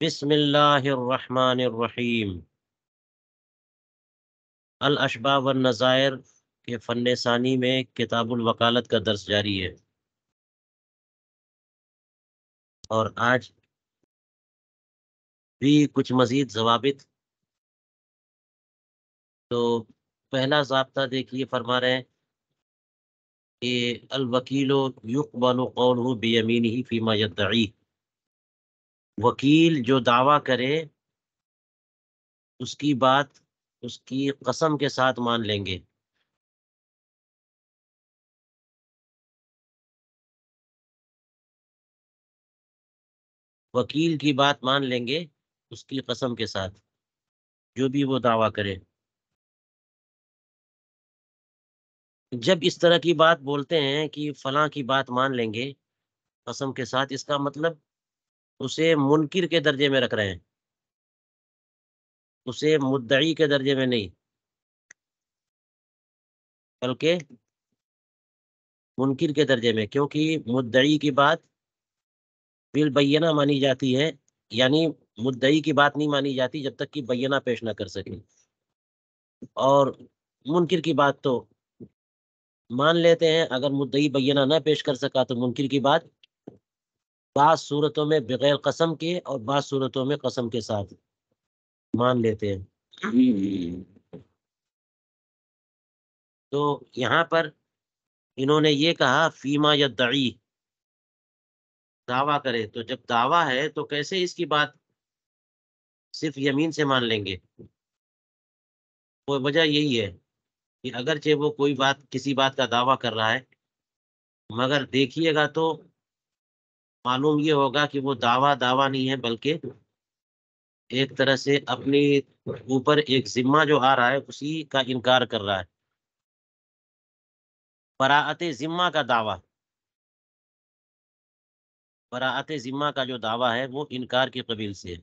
بسم اللہ الرحمن الرحیم۔ الاشباہ والنظائر کے فن ثانی میں کتاب الوکالت کا درس جاری ہے، اور آج بھی کچھ مزید ضوابط۔ تو پہلا ضابطہ دیکھیے، فرما رہے ہیں کہ الوکیل یقبل قولہ بیمینہ فیما یدعی۔ وکیل جو دعویٰ کرے اس کی بات اس کی قسم کے ساتھ مان لیں گے۔ وکیل کی بات مان لیں گے اس کی قسم کے ساتھ، جو بھی وہ دعویٰ کرے۔ جب اس طرح کی بات بولتے ہیں کہ فلاں کی بات مان لیں گے قسم کے ساتھ، اس کا مطلب اسے منکر کے درجے میں رکھ رہے ہیں، اسے مدعی کے درجے میں نہیں، بلکہ منکر کے درجے میں، کیونکہ مدعی کی بات بالبینہ مانی جاتی ہے، یعنی مدعی کی بات نہیں مانی جاتی جب تک کہ بینہ پیش نہ کر سکے، اور منکر کی بات تو مان لیتے ہیں اگر مدعی بینہ نہ پیش کر سکا تو منکر کی بات بعض صورتوں میں بغیر قسم کے اور بعض صورتوں میں قسم کے ساتھ مان لیتے ہیں۔ تو یہاں پر انہوں نے یہ کہا فیما یدعی، دعویٰ کرے، تو جب دعویٰ ہے تو کیسے اس کی بات صرف یمین سے مان لیں گے؟ وہ وجہ یہی ہے کہ اگرچہ وہ کوئی بات کسی بات کا دعویٰ کر رہا ہے، مگر دیکھیے گا تو معلوم یہ ہوگا کہ وہ دعویٰ نہیں ہے، بلکہ ایک طرح سے اپنی اوپر ایک ذمہ جو آ رہا ہے اسی کا انکار کر رہا ہے۔ براءت ذمہ کا دعویٰ، براءت ذمہ کا جو دعویٰ ہے وہ انکار کی قبیل سے ہے۔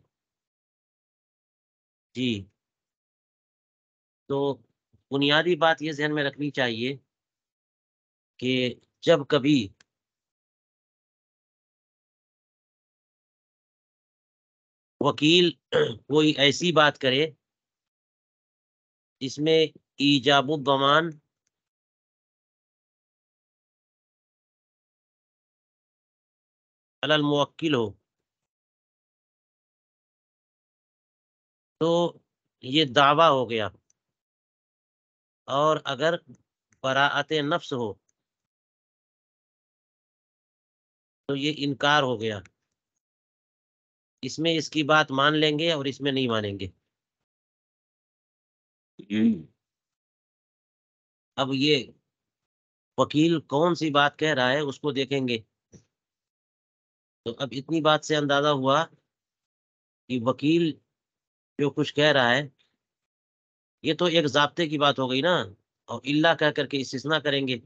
جی، تو بنیادی بات یہ ذہن میں رکھنی چاہیے کہ جب کبھی وکیل کوئی ایسی بات کرے جس میں ایجاب الضمان علی الموکل ہو، تو یہ دعویٰ ہو گیا، اور اگر براءت نفس ہو تو یہ انکار ہو گیا۔ اس میں اس کی بات مان لیں گے اور اس میں نہیں مانیں گے۔ اب یہ وکیل کون سی بات کہہ رہا ہے اس کو دیکھیں گے، تو اب اتنی بات سے اندازہ ہوا کہ وکیل جو کچھ کہہ رہا ہے یہ تو ایک ضابطے کی بات ہو گئی نا، اور اللہ کہہ کر کے استثناء کریں گے،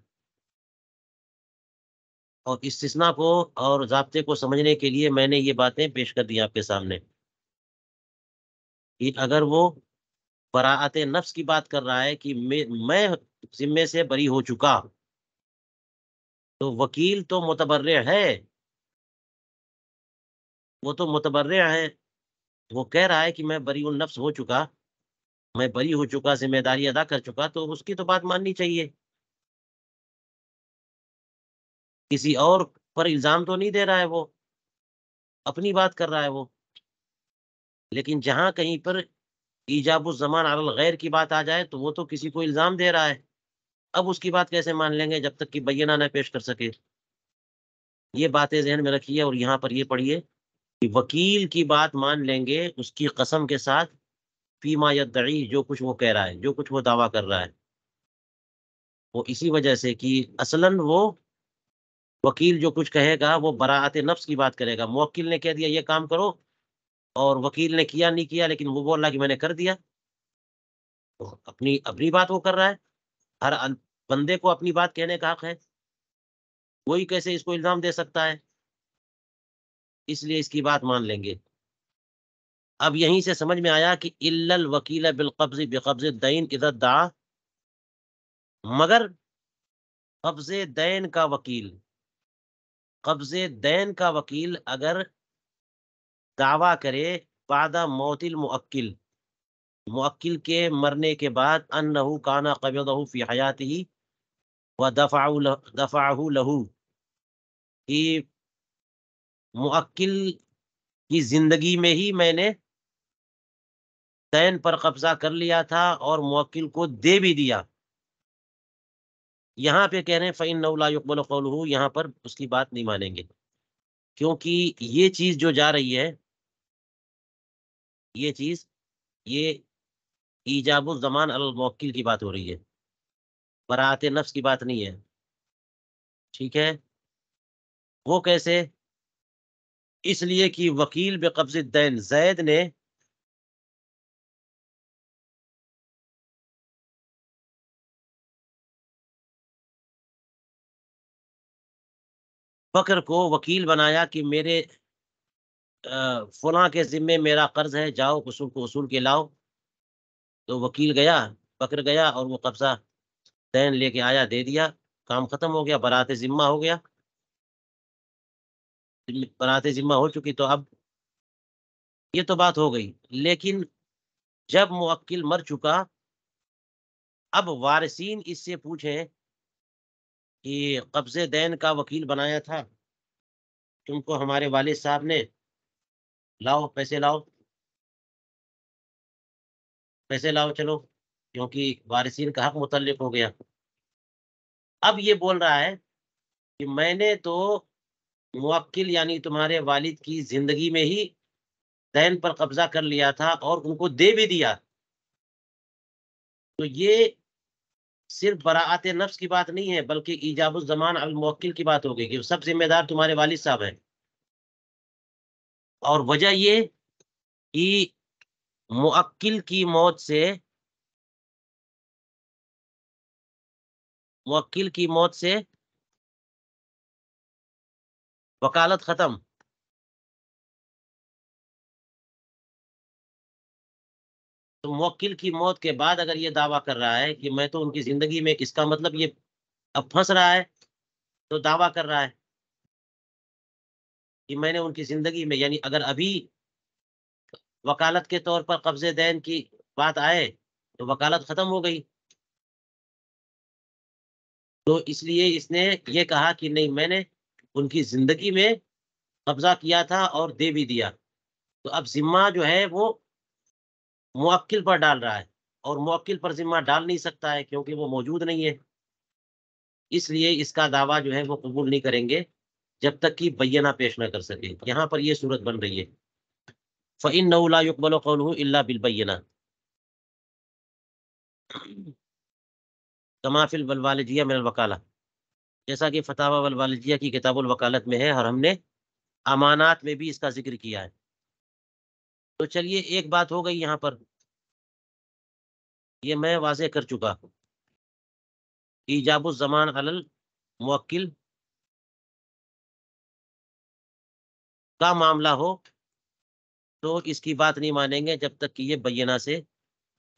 اور استثناء کو اور ضابطے کو سمجھنے کے لیے میں نے یہ باتیں پیش کر دی آپ کے سامنے کہ اگر وہ براءت نفس کی بات کر رہا ہے کہ میں ذمے سے بری ہو چکا، تو وکیل تو متبرع ہے، وہ تو متبرع ہے، وہ کہہ رہا ہے کہ میں بری النفس ہو چکا، میں بری ہو چکا، ذمہ داری ادا کر چکا، تو اس کی تو بات ماننی چاہیے۔ کسی اور پر الزام تو نہیں دے رہا ہے، وہ اپنی بات کر رہا ہے وہ۔ لیکن جہاں کہیں پر ایجاب الزمان علی الغیر کی بات آ جائے تو وہ تو کسی کو الزام دے رہا ہے، اب اس کی بات کیسے مان لیں گے جب تک کہ بینہ نہ پیش کر سکے؟ یہ باتیں ذہن میں رکھیے، اور یہاں پر یہ پڑھیے کہ وکیل کی بات مان لیں گے اس کی قسم کے ساتھ، فیما یدعی، جو کچھ وہ کہہ رہا ہے، جو کچھ وہ دعویٰ کر رہا ہے، وہ اسی وجہ سے کہ اصلاً وہ وکیل جو کچھ کہے گا وہ براءت نفس کی بات کرے گا۔ موکل نے کہہ دیا یہ کام کرو، اور وکیل نے کیا نہیں کیا، لیکن وہ بول رہا کہ میں نے کر دیا، تو اپنی اپنی بات وہ کر رہا ہے۔ ہر بندے کو اپنی بات کہنے کا حق ہے، کوئی کیسے اس کو الزام دے سکتا ہے؟ اس لیے اس کی بات مان لیں گے۔ اب یہیں سے سمجھ میں آیا کہ الا الوکیل بالقبض بقبض الدین اذا ادعا، مگر قبض دین کا وکیل، قبض دین کا وکیل اگر دعویٰ کرے بعد موت المؤکل، موکل کے مرنے کے بعد انہو کانا قبضہ فی حیاتہ ودفعہ لہو، کہ موکل کی زندگی میں ہی میں نے دین پر قبضہ کر لیا تھا اور موکل کو دے بھی دیا. یہاں پہ کہہ رہے ہیں فَإِنَّهُ لَا يُقْبَلُ قَوْلُهُ، یہاں پر اس کی بات نہیں مانیں گے، کیونکہ یہ چیز جو جا رہی ہے، یہ چیز، یہ ایجاب الزمان علی الموکل کی بات ہو رہی ہے، براءت نفس کی بات نہیں ہے. ٹھیک ہے، وہ کیسے؟ اس لیے کہ وکیل بقبض الدین، زید نے بکر کو وکیل بنایا کہ میرے فلاں کے ذمے میرا قرض ہے، جاؤ اصول کو اصول کے لاؤ. تو وکیل گیا، بکر گیا اور وہ قبضہ دین لے کے آیا، دے دیا، کام ختم ہو گیا، برات ذمہ ہو گیا. برات ذمہ ہو چکی تو اب یہ تو بات ہو گئی. لیکن جب موکل مر چکا، اب وارثین اس سے پوچھیں کہ قبض دین کا وکیل بنایا تھا تم کو ہمارے والد صاحب نے، لاؤ پیسے لاؤ، پیسے لاؤ چلو، کیونکہ وارثین کا حق متعلق ہو گیا. اب یہ بول رہا ہے کہ میں نے تو موکل یعنی تمہارے والد کی زندگی میں ہی دین پر قبضہ کر لیا تھا اور ان کو دے بھی دیا. تو یہ صرف براءت نفس کی بات نہیں ہے، بلکہ ایجاب الزمان علی الموکل کی بات ہو گئی کہ سب ذمہ دار تمہارے والد صاحب ہیں. اور وجہ یہ کہ موکل کی موت سے، موکل کی موت سے وکالت ختم. تو موکل کی موت کے بعد اگر یہ دعویٰ کر رہا ہے کہ میں تو ان کی زندگی میں، اس کا مطلب یہ اب پھنس رہا ہے، تو دعویٰ کر رہا ہے کہ میں نے ان کی زندگی میں، یعنی اگر ابھی وکالت کے طور پر قبض دین کی بات آئے تو وکالت ختم ہو گئی. تو اس لیے اس نے یہ کہا کہ نہیں، میں نے ان کی زندگی میں قبضہ کیا تھا اور دے بھی دیا. تو اب ذمہ جو ہے وہ موکل پر ڈال رہا ہے، اور موکل پر ذمہ ڈال نہیں سکتا ہے کیونکہ وہ موجود نہیں ہے. اس لیے اس کا دعویٰ جو ہے وہ قبول نہیں کریں گے جب تک کہ بینہ پیش نہ کر سکے. یہاں پر یہ صورت بن رہی ہے فَإِنَّهُ لَا يُقْبَلُ قَوْلُهُ إِلَّا بِالْبَيِّنَةِ كما فی الوالدیہ من الوکالہ، جیسا کہ فتاوی والوالدیہ کی کتاب الوکالت میں ہے، اور ہم نے امانات میں بھی اس کا ذکر کیا ہے. تو چلیے ایک بات ہو گئی یہاں پر، یہ میں واضح کر چکا. ایجاب الزمان علی الموکل کا معاملہ ہو تو اس کی بات نہیں مانیں گے جب تک کہ یہ بینہ سے،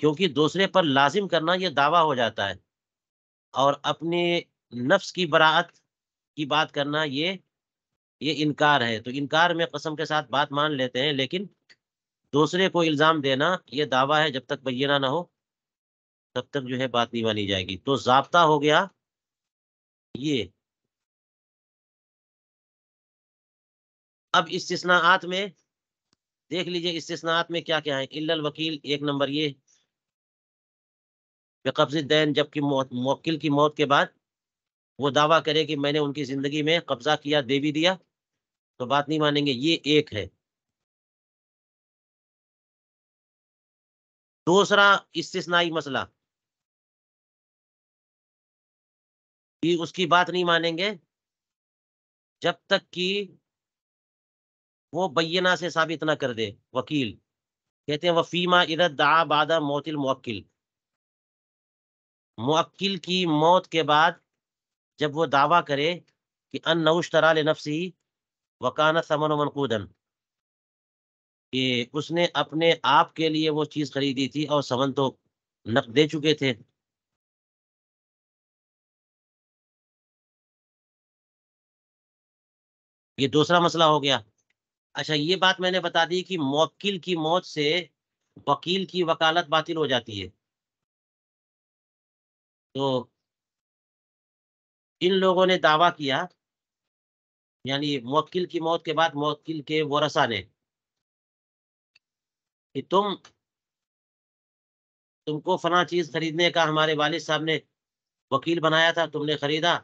کیونکہ دوسرے پر لازم کرنا یہ دعویٰ ہو جاتا ہے، اور اپنے نفس کی براعت کی بات کرنا یہ انکار ہے. تو انکار میں قسم کے ساتھ بات مان لیتے ہیں، لیکن دوسرے کو الزام دینا یہ دعویٰ ہے، جب تک بینہ نہ ہو تب تک جو ہے بات نہیں مانی جائے گی. تو ضابطہ ہو گیا یہ. اب استثناءات میں دیکھ لیجئے، استثناءات میں کیا کیا ہے. الا الوکیل، ایک نمبر یہ بقبض الدین، جبکہ موکل کی موت کے بعد وہ دعویٰ کرے کہ میں نے ان کی زندگی میں قبضہ کیا، دے بھی دیا، تو بات نہیں مانیں گے. یہ ایک ہے. دوسرا استثنائی مسئلہ، کہ اس کی بات نہیں مانیں گے جب تک کہ وہ بینہ سے ثابت نہ کر دے وکیل. کہتے ہیں وفیما اذا ادعا بعد موت الموکل، موکل کی موت کے بعد جب وہ دعویٰ کرے کہ انہ اشتری لنفسہ وکان ثمن منقودا، کہ اس نے اپنے آپ کے لیے وہ چیز خریدی تھی اور ثمن تو نقد دے چکے تھے. یہ دوسرا مسئلہ ہو گیا. اچھا یہ بات میں نے بتا دی کہ موکل کی موت سے وکیل کی وکالت باطل ہو جاتی ہے. تو ان لوگوں نے دعویٰ کیا، یعنی موکل کی موت کے بعد موکل کے ورثاء نے، کہ تم کو فلاں چیز خریدنے کا ہمارے والد صاحب نے وکیل بنایا تھا، تم نے خریدا،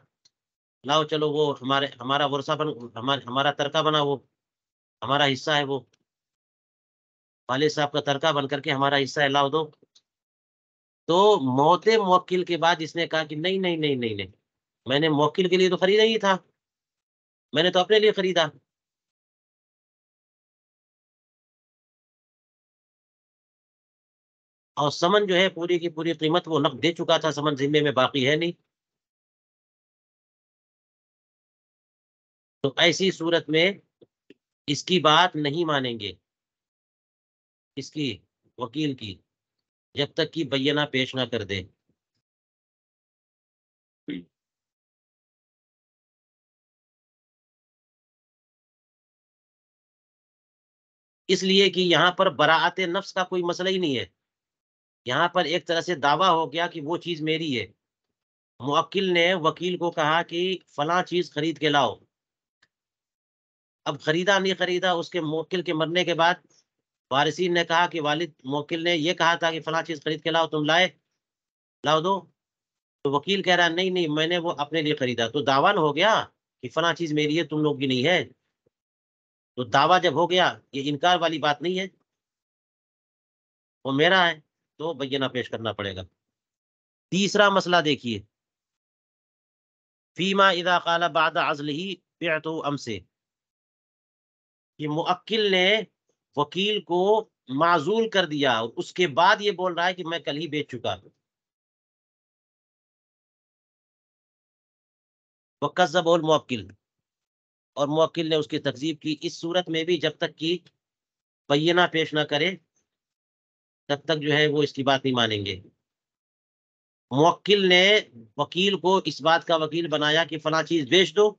لاؤ چلو وہ ہمارا ورثہ بن، ہمارا ترکہ بنا، وہ ہمارا حصہ ہے، وہ والد صاحب کا ترکہ بن کر کے ہمارا حصہ ہے، لاؤ دو. تو موت موکل کے بعد اس نے کہا کہ نہیں نہیں نہیں نہیں نہیں، میں نے موکل کے لیے تو خریدا ہی تھا، میں نے تو اپنے لیے خریدا. اور سمن جو ہے پوری کی پوری قیمت وہ نقد دے چکا تھا، سمن ذمے میں باقی ہے نہیں. تو ایسی صورت میں اس کی بات نہیں مانیں گے، اس کی وکیل کی، جب تک کہ بینہ پیش نہ کر دے. اس لیے کہ یہاں پر براعت نفس کا کوئی مسئلہ ہی نہیں ہے. یہاں پر ایک طرح سے دعویٰ ہو گیا کہ وہ چیز میری ہے. موکل نے وکیل کو کہا کہ فلاں چیز خرید کے لاؤ. اب خریدا نہیں خریدا، اس کے موکل کے مرنے کے بعد وارثین نے کہا کہ والد موکل نے یہ کہا تھا کہ فلاں چیز خرید کے لاؤ، تم لائے، لاؤ دو. تو وکیل کہہ رہا نہیں نہیں، میں نے وہ اپنے لیے خریدا. تو دعویٰ ہو گیا کہ فلاں چیز میری ہے، تم لوگ کی نہیں ہے. تو دعویٰ جب ہو گیا، یہ انکار والی بات نہیں ہے، وہ میرا ہے، تو بینہ پیش کرنا پڑے گا. تیسرا مسئلہ دیکھیے، فیما اذا قال بعد عزله بعت ام سے، کہ موکل نے وکیل کو معزول کر دیا اور اس کے بعد یہ بول رہا ہے کہ میں کل ہی بیچ چکا. وکذب الموکل، اور موکل نے اس کی تکذیب کی. اس صورت میں بھی جب تک کہ بینہ پیش نہ کرے تب تک جو ہے وہ اس کی بات نہیں مانیں گے. موکل نے وکیل کو اس بات کا وکیل بنایا کہ فلاں چیز بیچ دو،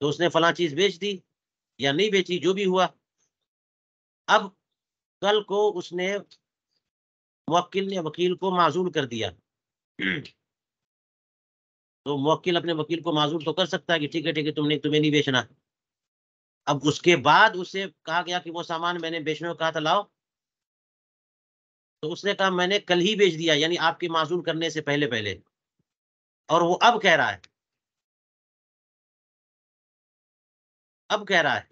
تو اس نے فلاں چیز بیچ دی یا نہیں بیچی، جو بھی ہوا. اب کل کو اس نے موکل نے وکیل کو معزول کر دیا. تو موکل اپنے وکیل کو معزول تو کر سکتا ہے کہ ٹھیک ہے ٹھیک ہے، تمہیں نہیں بیچنا. اب اس کے بعد اسے کہا گیا کہ وہ سامان میں نے بیچنے کو کہا تھا لاؤ، تو اس نے کہا میں نے کل ہی بیچ دیا، یعنی آپ کے معزول کرنے سے پہلے پہلے. اور وہ اب کہہ رہا ہے، اب کہہ رہا ہے،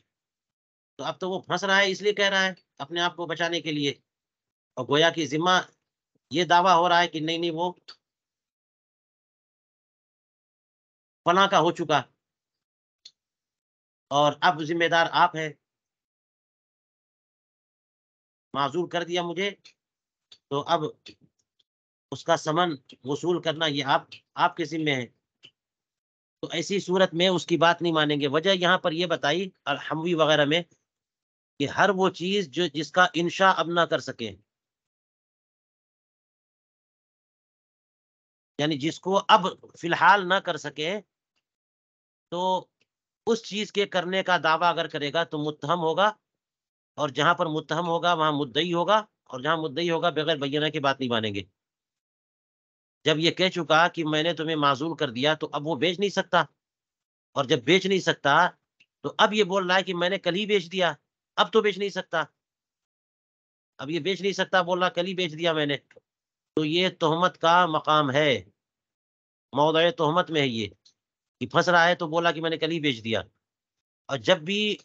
تو اب تو وہ پھنس رہا ہے، اس لیے کہہ رہا ہے اپنے آپ کو بچانے کے لیے. اور گویا کہ ذمہ یہ دعویٰ ہو رہا ہے کہ نہیں نہیں، وہ فلاں کا ہو چکا اور اب ذمہ دار آپ ہیں، معزول کر دیا مجھے، تو اب اس کا ثمن وصول کرنا یہ آپ کے ذمہ ہے. تو ایسی صورت میں اس کی بات نہیں مانیں گے. وجہ یہاں پر یہ بتائی الحموی وغیرہ میں کہ ہر وہ چیز جس کا انشاء اب نہ کر سکے، یعنی جس کو اب فی الحال نہ کر سکے، تو اس چیز کے کرنے کا دعویٰ اگر کرے گا تو متہم ہوگا، اور جہاں پر متہم ہوگا وہاں مدعی ہوگا، اور جہاں مدعی ہوگا بغیر بینہ کی بات نہیں مانیں گے. جب یہ کہہ چکا کہ میں نے تمہیں معزول کر دیا، تو اب وہ بیچ نہیں سکتا، اور جب بیچ نہیں سکتا تو اب یہ بول رہا ہے کہ میں نے کل ہی بیچ دیا. اب تو بیچ نہیں سکتا، اب یہ بیچ نہیں سکتا، بول رہا کل ہی بیچ دیا میں نے. تو یہ تہمت کا مقام ہے، موضع تہمت میں ہے یہ، کہ پھنس رہا ہے تو بولا کہ میں نے کل ہی بیچ دیا. اور جب بھی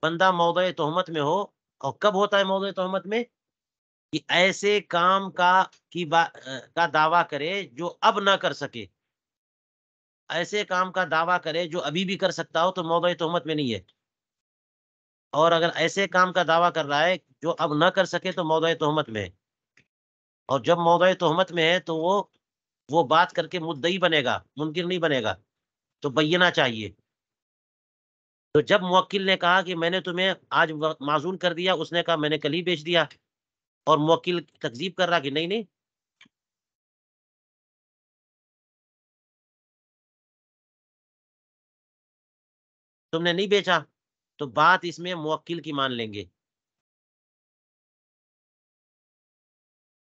بندہ موضع تہمت میں ہو، اور کب ہوتا ہے موضع تہمت میں، کہ ایسے کام کا دعویٰ کرے جو اب نہ کر سکے، ایسے کام کا دعویٰ کرے جو ابھی بھی کر سکتا ہو، تو موضع تہمت میں نہیں ہے. اور اگر ایسے کام کا دعویٰ کر رہا ہے جو اب نہ کر سکے، تو موضع تہمت میں ہے. اور جب موضع تہمت میں ہے تو وہ بات کر کے مدعی بنے گا، منکر نہیں بنے گا. تو بینہ چاہیے. تو جب موکل نے کہا کہ میں نے تمہیں آج معزول کر دیا، اس نے کہا میں نے کل ہی بیچ دیا، اور موکل تکذیب کر رہا کہ نہیں نہیں، تم نے نہیں بیچا. تو بات اس میں موکل کی مان لیں گے،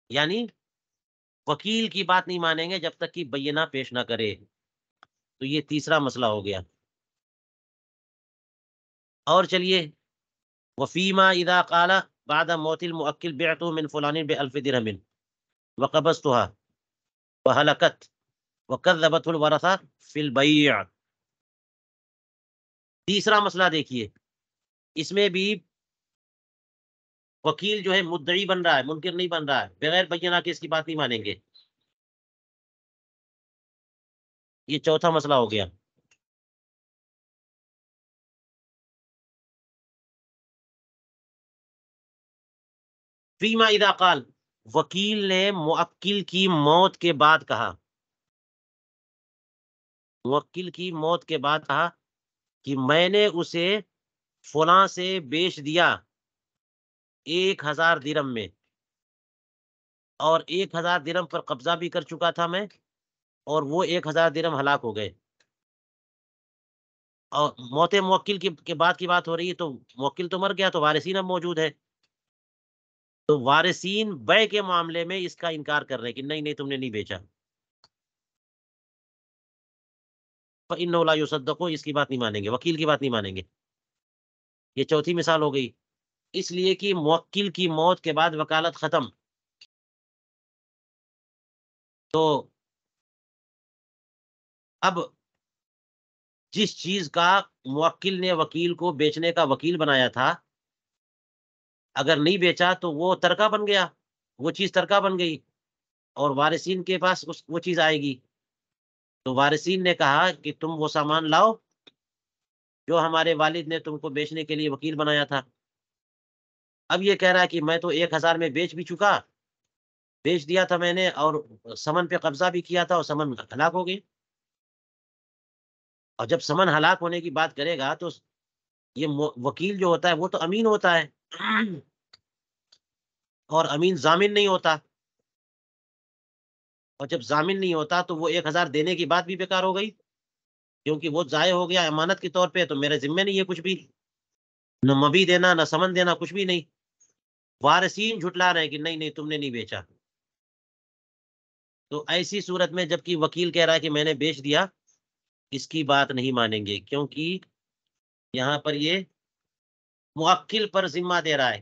یعنی وکیل کی بات نہیں مانیں گے جب تک کہ بینہ پیش نہ کرے. تو یہ تیسرا مسئلہ ہو گیا. اور چلیے، وفیما اذا قال بعد موت المؤکل بعت من فلان ب1000 درہم وقبضتها وهلكت وكذبته الورثہ فی البیع. تیسرا مسئلہ دیکھیے، اس میں بھی وکیل جو ہے مدعی بن رہا ہے، منکر نہیں بن رہا ہے، بغیر بینہ کے اس کی بات نہیں مانیں گے. یہ چوتھا مسئلہ ہو گیا. فیما اذا قال، وکیل نے موکل کی موت کے بعد کہا، موکل کی موت کے بعد کہا کہ میں نے اسے فلاں سے بیچ دیا 1000 درہم میں، اور 1000 درہم پر قبضہ بھی کر چکا تھا میں، اور وہ 1000 درہم ہلاک ہو گئے. اور موت موکل کے بعد کی بات ہو رہی ہے، تو موکل تو مر گیا، تو وارثین اب موجود ہے. تو وارثین بیع کے معاملے میں اس کا انکار کر رہے ہیں کہ نہیں نہیں تم نے نہیں بیچا. فإنه لا يصدق، اس کی بات نہیں مانیں گے، وکیل کی بات نہیں مانیں گے. یہ چوتھی مثال ہو گئی. اس لیے کہ موکل کی موت کے بعد وکالت ختم. تو اب جس چیز کا موکل نے وکیل کو بیچنے کا وکیل بنایا تھا، اگر نہیں بیچا تو وہ ترکہ بن گیا، وہ چیز ترکہ بن گئی، اور وارثین کے پاس وہ چیز آئے گی. تو وارثین نے کہا کہ تم وہ سامان لاؤ جو ہمارے والد نے تم کو بیچنے کے لیے وکیل بنایا تھا. اب یہ کہہ رہا ہے کہ میں تو 1000 میں بیچ بھی چکا، بیچ دیا تھا میں نے، اور سمن پہ قبضہ بھی کیا تھا، اور سمن ہلاک ہو گئی. اور جب سمن ہلاک ہونے کی بات کرے گا تو یہ وکیل جو ہوتا ہے وہ تو امین ہوتا ہے، اور امین ضامن نہیں ہوتا. اور جب ضامن نہیں ہوتا تو وہ 1000 دینے کی بات بھی بیکار ہو گئی، کیونکہ وہ ضائع ہو گیا امانت کے طور پہ، تو میرے ذمہ نہیں ہے کچھ بھی، نہ مبی دینا نہ سمن دینا، کچھ بھی نہیں. وارثین جھٹلا رہے ہیں کہ نہیں نہیں تم نے نہیں بیچا. تو ایسی صورت میں جبکہ وکیل کہہ رہا ہے کہ میں نے بیچ دیا، اس کی بات نہیں مانیں گے، کیونکہ یہاں پر یہ موکل پر ذمہ دے رہا ہے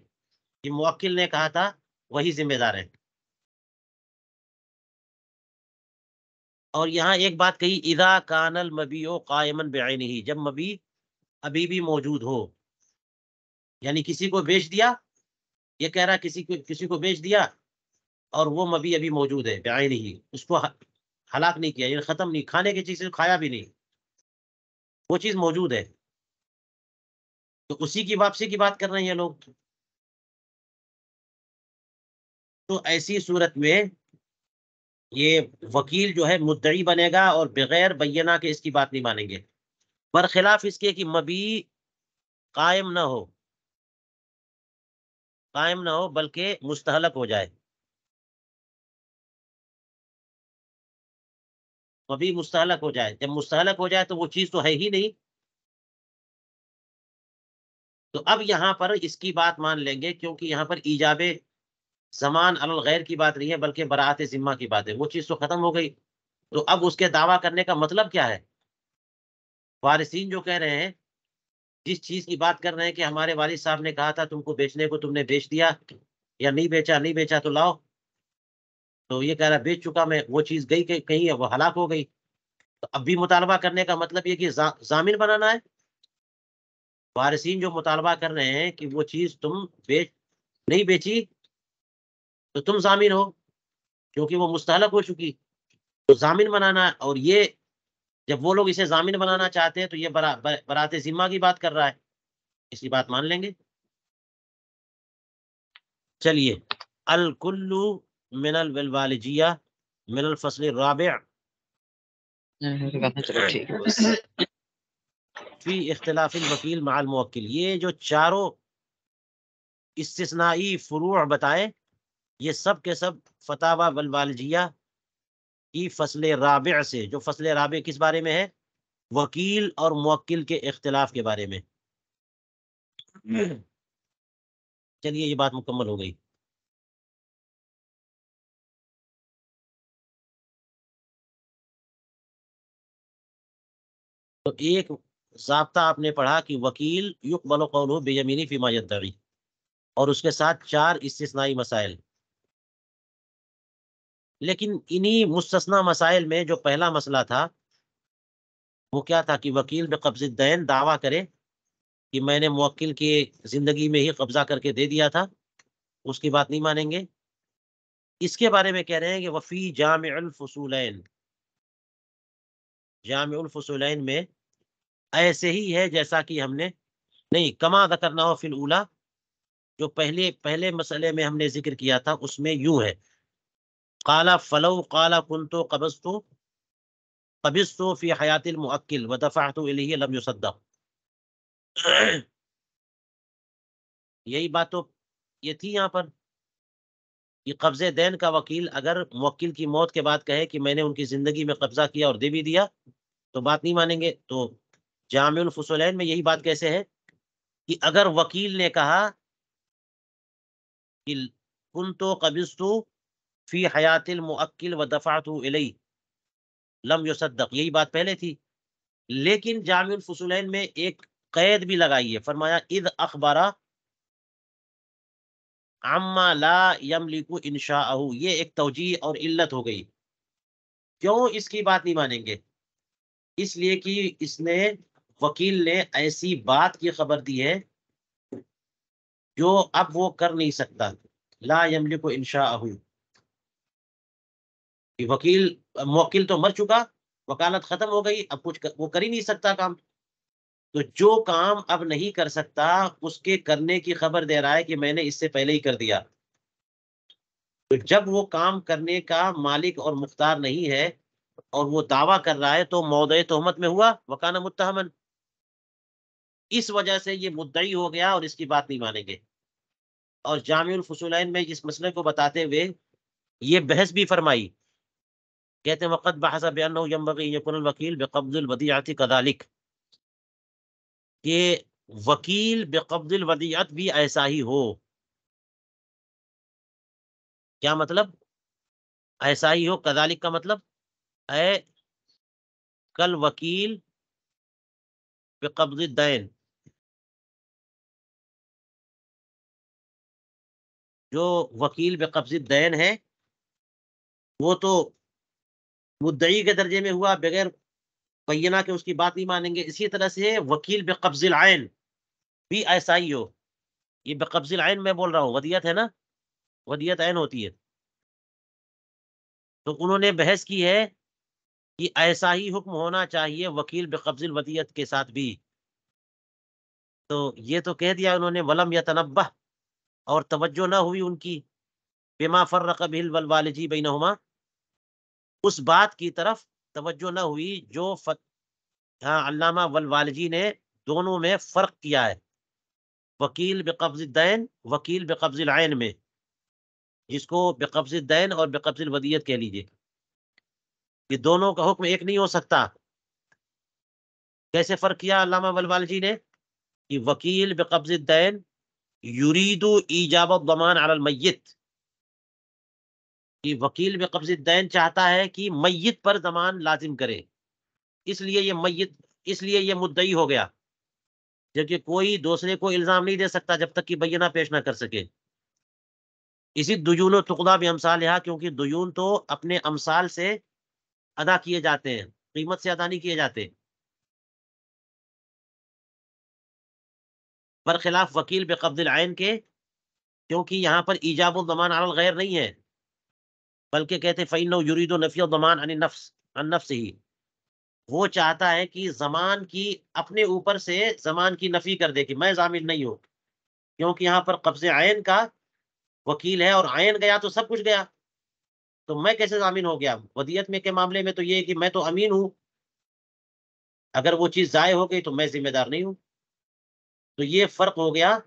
کہ موکل نے کہا تھا وہی ذمہ دار ہے. اور یہاں ایک بات کہی، اذا کان المبیع قائما بعینہ، جب مبیع ابھی بھی موجود ہو، یعنی کسی کو بیچ دیا، یہ کہہ رہا کسی کو بیچ دیا اور وہ مبیع ابھی موجود ہے بعینہ، اس کو ہلاک نہیں کیا، یعنی ختم نہیں، کھانے کی چیز کھایا بھی نہیں، وہ چیز موجود ہے، تو اسی کی واپسی کی بات کر رہے ہیں لوگ. تو ایسی صورت میں یہ وکیل جو ہے مدعی بنے گا، اور بغیر بینہ کے اس کی بات نہیں مانیں گے، برخلاف اس کے کہ مبیع قائم نہ ہو، قائم نہ ہو بلکہ مستحلق ہو جائے. مبیع مستحلق ہو جائے، جب مستحلق ہو جائے تو وہ چیز تو ہے ہی نہیں. تو اب یہاں پر اس کی بات مان لیں گے، کیونکہ یہاں پر ایجاب زمان علی الغیر کی بات نہیں ہے، بلکہ براءت ذمہ کی بات ہے، وہ چیز تو ختم ہو گئی. تو اب اس کے دعویٰ کرنے کا مطلب کیا ہے؟ وارثین جو کہہ رہے ہیں، جس چیز کی بات کر رہے ہیں کہ ہمارے والد صاحب نے کہا تھا تم کو بیچنے کو، تم نے بیچ دیا، یا نہیں بیچا، نہیں بیچا تو لاؤ. تو یہ کہہ رہا بیچ چکا میں، وہ چیز گئی کہیں ہے، وہ ہلاک ہو گئی. تو اب بھی مطالبہ کرنے کا مطلب یہ کہ ضامن بنانا ہے. وارثین جو مطالبہ کر رہے ہیں کہ وہ چیز تم نہیں بیچی تو تم ضامن ہو، کیونکہ وہ مستحلق ہو چکی، تو ضامن بنانا ہے. اور یہ جب وہ لوگ اسے ضامن بنانا چاہتے ہیں تو یہ برات ذمہ کی بات کر رہا ہے، اس کی بات مان لیں گے. چلیے، الکل من الوالجیہ من الفصل الرابع چلو ٹھیک ہے بس. فی اختلاف الوکیل مع الموکل، یہ جو چاروں استثنائی فروع بتائے، یہ سب کے سب فتاوی والوالجیہ کی فصل رابع سے، جو فصل رابع کس بارے میں ہے؟ وکیل اور موکل کے اختلاف کے بارے میں. چلیے یہ بات مکمل ہو گئی. تو ایک ضابطہ آپ نے پڑھا کہ وکیل یقبل قولہ بیمینی فیما یدعی، اور اس کے ساتھ 4 استثنائی مسائل. لیکن انہی مستثنا مسائل میں جو پہلا مسئلہ تھا وہ کیا تھا کہ وکیل بقبض الدین دعویٰ کرے کہ میں نے موکل کی زندگی میں ہی قبضہ کر کے دے دیا تھا، اس کی بات نہیں مانیں گے. اس کے بارے میں کہہ رہے ہیں کہ وفی جامع الفصولین، جامع الفصولین میں ایسے ہی ہے جیسا کہ ہم نے نہیں کما ذکرنا ہو فی الاولی، جو پہلے مسئلے میں ہم نے ذکر کیا تھا اس میں یوں ہے قال فلو قال كنت قبضت فی حیات المؤکل ودفعت الیہ لم یصدق. یہی بات تو یہ تھی یہاں پر کہ قبض دین کا وکیل اگر موکل کی موت کے بعد کہے کہ میں نے ان کی زندگی میں قبضہ کیا اور دے بھی دیا تو بات نہیں مانیں گے. تو جامع الفصولین میں یہی بات کیسے ہے کہ اگر وکیل نے کہا کہ كنت قبضت فی حیات المؤکل ودفعت الیہ لم یصدق، یہی بات پہلے تھی. لیکن جامع الفصولین میں ایک قید بھی لگائی ہے، فرمایا اذ اخبر عما لا یملک انشاءہ، یہ ایک توجیہ اور علت ہو گئی. کیوں اس کی بات نہیں مانیں گے؟ اس لیے کہ اس نے وکیل نے ایسی بات کی خبر دی ہے جو اب وہ کر نہیں سکتا. لا یملک انشاءہ، وکیل موکل تو مر چکا، وکالت ختم ہو گئی، اب کچھ وہ کر ہی نہیں سکتا کام. تو جو کام اب نہیں کر سکتا اس کے کرنے کی خبر دے رہا ہے کہ میں نے اس سے پہلے ہی کر دیا. تو جب وہ کام کرنے کا مالک اور مختار نہیں ہے اور وہ دعویٰ کر رہا ہے تو موضع تہمت میں ہوا وکانا متہمن. اس وجہ سے یہ مدعی ہو گیا اور اس کی بات نہیں مانیں گے. اور جامع الفصولین میں اس مسئلے کو بتاتے ہوئے یہ بحث بھی فرمائی، کہتے ہیں وقت بحث بأنه ينبغي ان يكون الوکیل بقبض الودیعۃ كذلك، کہ وکیل بقبض الودیعت بھی ایسا ہی ہو. کیا مطلب ایسا ہی ہو؟ کذالک کا مطلب اے کل وکیل بقبض الدین، جو وکیل بقبض الدین ہے وہ تو مدعی کے درجے میں ہوا بغیر بینہ کہ اس کی بات نہیں مانیں گے. اسی طرح سے وکیل بقبض العین بھی ایسا ہی ہو. یہ بقبض العین میں بول رہا ہوں، ودیت ہے نا، ودیت عین ہوتی ہے. تو انہوں نے بحث کی ہے کہ ایسا ہی حکم ہونا چاہیے وکیل بقبض الودیت کے ساتھ بھی. تو یہ تو کہہ دیا انہوں نے ولم یتنبہ، اور توجہ نہ ہوئی ان کی بما فرق به الوالجی بینہما، اس بات کی طرف توجہ نہ ہوئی جو علامہ والوالجی نے دونوں میں فرق کیا ہے، وکیل بقبض الدین وکیل بقبض العین میں، جس کو بقبض الدین اور بقبض الودیت کہہ لیجیے. یہ دونوں کا حکم ایک نہیں ہو سکتا. کیسے فرق کیا علامہ والوالجی نے کہ وکیل بقبض الدین یرید ایجاب الضمان علی المیت، کہ وکیل بقبض الدین چاہتا ہے کہ میت پر ضمان لازم کرے، اس لیے یہ مدعی ہو گیا، جبکہ کوئی دوسرے کو الزام نہیں دے سکتا جب تک کہ بینہ پیش نہ کر سکے. اسی دیون و تقضیٰ بامثالہا، کیونکہ دیون تو اپنے امثال سے ادا کیے جاتے ہیں، قیمت سے ادا نہیں کیے جاتے. برخلاف وکیل بقبض العین کے، کیونکہ یہاں پر ایجاب الضمان علی الغیر نہیں ہے، بلکہ کہتے فإنه يريد نفی الضمان عن النفس ہی، وہ چاہتا ہے کہ ضمان کی اپنے اوپر سے ضمان کی نفی کر دے کہ میں ضامن نہیں ہوں، کیونکہ یہاں پر قبض عین کا وکیل ہے اور عین گیا تو سب کچھ گیا، تو میں کیسے ضامن ہو گیا؟ ودیت میں کے معاملے میں تو یہ ہے کہ میں تو امین ہوں، اگر وہ چیز ضائع ہو گئی تو میں ذمہ دار نہیں ہوں. تو یہ فرق ہو گیا.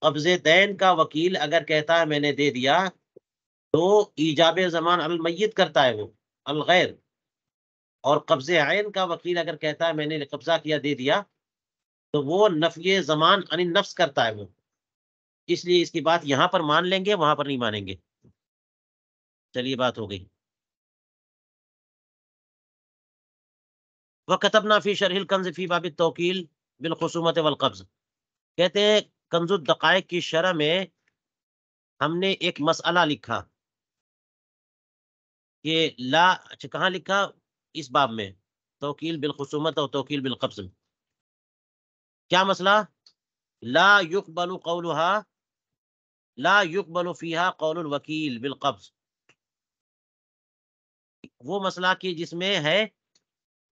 قبض دین کا وکیل اگر کہتا ہے میں نے دے دیا تو ایجاب ضمان علی المیت کرتا ہے وہ الغیر، اور قبض عین کا وکیل اگر کہتا ہے میں نے قبضہ کیا دے دیا تو وہ نفی زمان عن النفس کرتا ہے وہ، اس لیے اس کی بات یہاں پر مان لیں گے، وہاں پر نہیں مانیں گے۔ چلیے بات ہو گئی۔ وَكَتَبْنَا فِي شَرْحِ الْكَنْزِ فِي بَابِ التَّوْكِيلِ بِالْخُصُومَةِ وَالْقَبْضِ، کہتے ہیں کنز الدقائق کی شرح میں ہم نے ایک مسئلہ لکھا کہ لا، اچھا کہاں لکھا؟ اس باب میں، توکیل بالخصومت اور توکیل بالقبض میں۔ کیا مسئلہ؟ لا يقبل قولها، لا يقبل فيها قول الوکیل بالقبض، وہ مسئلہ کہ جس میں ہے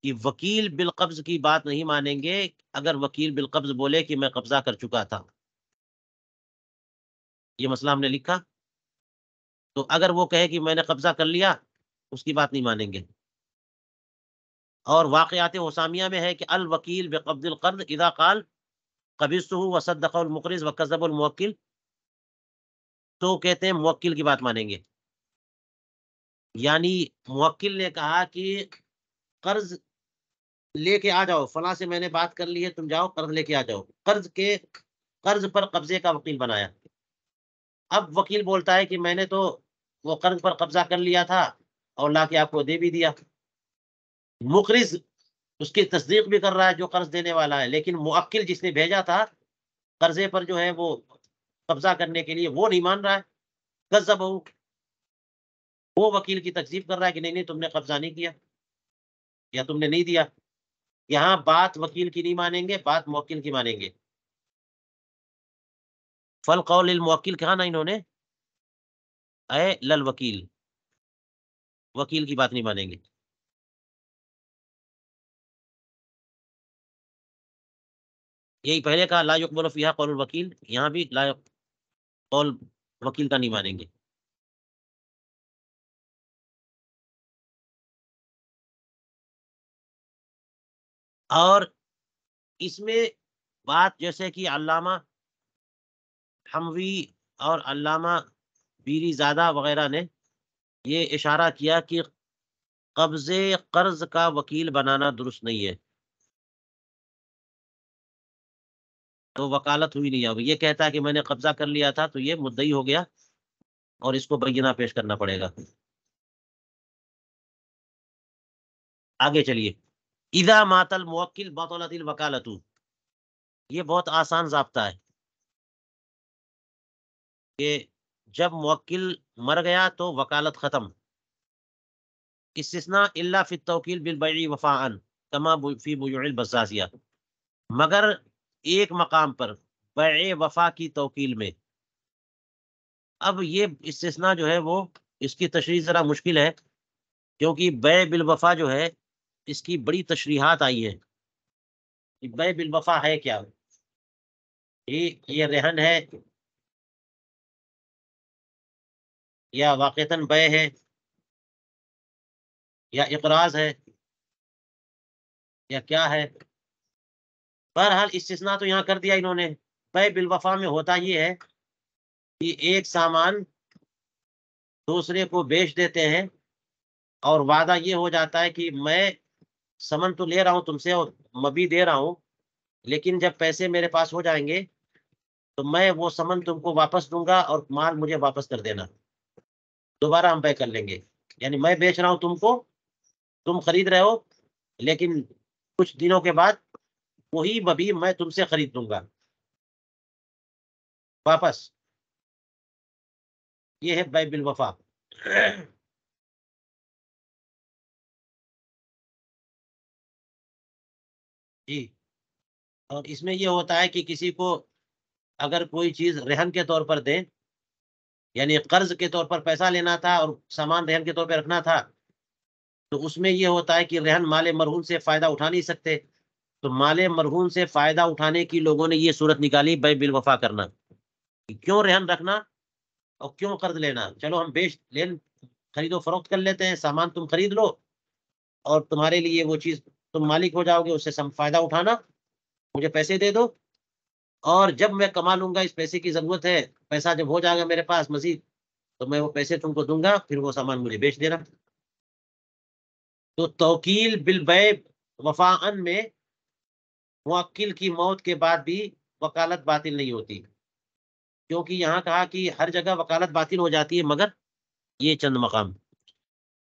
کہ وکیل بالقبض کی بات نہیں مانیں گے اگر وکیل بالقبض بولے کہ میں قبضہ کر چکا تھا، یہ مسئلہ ہم نے لکھا۔ تو اگر وہ کہے کہ میں نے قبضہ کر لیا، اس کی بات نہیں مانیں گے۔ اور واقعات حسامیہ میں ہے کہ الوکیل بقبض القرض اذا قال قبضته وصدقه المقرض وكذب الموکل، تو کہتے ہیں موکل کی بات مانیں گے، یعنی موکل نے کہا کہ قرض لے کے آ جاؤ، فلاں سے میں نے بات کر لی ہے، تم جاؤ قرض لے کے آ جاؤ، قرض پر قبضے کا وکیل بنایا۔ اب وکیل بولتا ہے کہ میں نے تو وہ قرض پر قبضہ کر لیا تھا اور لا کے آپ کو دے بھی دیا۔ مقرض اس کی تصدیق بھی کر رہا ہے جو قرض دینے والا ہے، لیکن موکل جس نے بھیجا تھا قرضے پر جو ہے وہ قبضہ کرنے کے لیے، وہ نہیں مان رہا ہے، کذب ہو، وہ وکیل کی تکذیب کر رہا ہے کہ نہیں نہیں تم نے قبضہ نہیں کیا یا تم نے نہیں دیا۔ یہاں بات وکیل کی نہیں مانیں گے، بات موکل کی مانیں گے۔ فالقول للموکل کہا نا انہوں نے، اے للوکیل، وکیل کی بات نہیں مانیں گے۔ یہی پہلے کہا لا یقبل فیہا قول الوکیل، یہاں بھی لا قول وکیل کا نہیں مانیں گے۔ اور اس میں بات جیسے کہ علامہ حموی اور علامہ بیری زادہ وغیرہ نے یہ اشارہ کیا کہ قبض قرض کا وکیل بنانا درست نہیں ہے، تو وکالت ہوئی نہیں۔ اب یہ کہتا ہے کہ میں نے قبضہ کر لیا تھا تو یہ مدعی ہو گیا اور اس کو بینہ پیش کرنا پڑے گا۔ آگے چلیے، اذا مات الموکل بطلت الوکالت، یہ بہت آسان ضابطہ ہے کہ جب موکل مر گیا تو وکالت ختم، استثناء الا فی التوکیل بالبیع وفاء کما فی بیوع البزازیہ، مگر ایک مقام پر بیع وفا کی توکیل میں۔ اب یہ استثناء جو ہے وہ اس کی تشریح ذرا مشکل ہے، کیونکہ بیع بالوفا جو ہے اس کی بڑی تشریحات آئی ہیں۔ بیع بالوفا ہے کیا؟ یہ رہن ہے یا واقعتاً بیع ہے یا اقراض ہے یا کیا ہے؟ بہرحال استثناء تو یہاں کر دیا انہوں نے۔ بیع بالوفا میں ہوتا یہ ہے کہ ایک سامان دوسرے کو بیچ دیتے ہیں اور وعدہ یہ ہو جاتا ہے کہ میں سمن تو لے رہا ہوں تم سے اور مبی دے رہا ہوں، لیکن جب پیسے میرے پاس ہو جائیں گے تو میں وہ سمن تم کو واپس دوں گا اور مال مجھے واپس کر دینا، دوبارہ ہم طے کر لیں گے۔ یعنی میں بیچ رہا ہوں تم کو، تم خرید رہے ہو، لیکن کچھ دنوں کے بعد وہی مبی میں تم سے خرید لوں گا واپس، یہ ہے بیع بالوفا۔ جی، اور اس میں یہ ہوتا ہے کہ کسی کو اگر کوئی چیز رہن کے طور پر دیں، یعنی قرض کے طور پر پیسہ لینا تھا اور سامان رہن کے طور پہ رکھنا تھا، تو اس میں یہ ہوتا ہے کہ رہن مال مرہون سے فائدہ اٹھا نہیں سکتے، تو مال مرہون سے فائدہ اٹھانے کی لوگوں نے یہ صورت نکالی بیع بالوفا کرنا، کیوں رہن رکھنا اور کیوں قرض لینا، چلو ہم خرید و فروخت کر لیتے ہیں، سامان تم خرید لو اور تمہارے لیے وہ چیز تم مالک ہو جاؤ گے، اس سے فائدہ اٹھانا، مجھے پیسے دے دو، اور جب میں کما لوں گا، اس پیسے کی ضرورت ہے، پیسہ جب ہو جائے گا میرے پاس مزید تو میں وہ پیسے تم کو دوں گا، پھر وہ سامان مجھے بیچ دینا۔ تو توکیل بالبیع وفاء میں موکل کی موت کے بعد بھی وکالت باطل نہیں ہوتی، کیونکہ یہاں کہا کہ ہر جگہ وکالت باطل ہو جاتی ہے مگر یہ چند مقام۔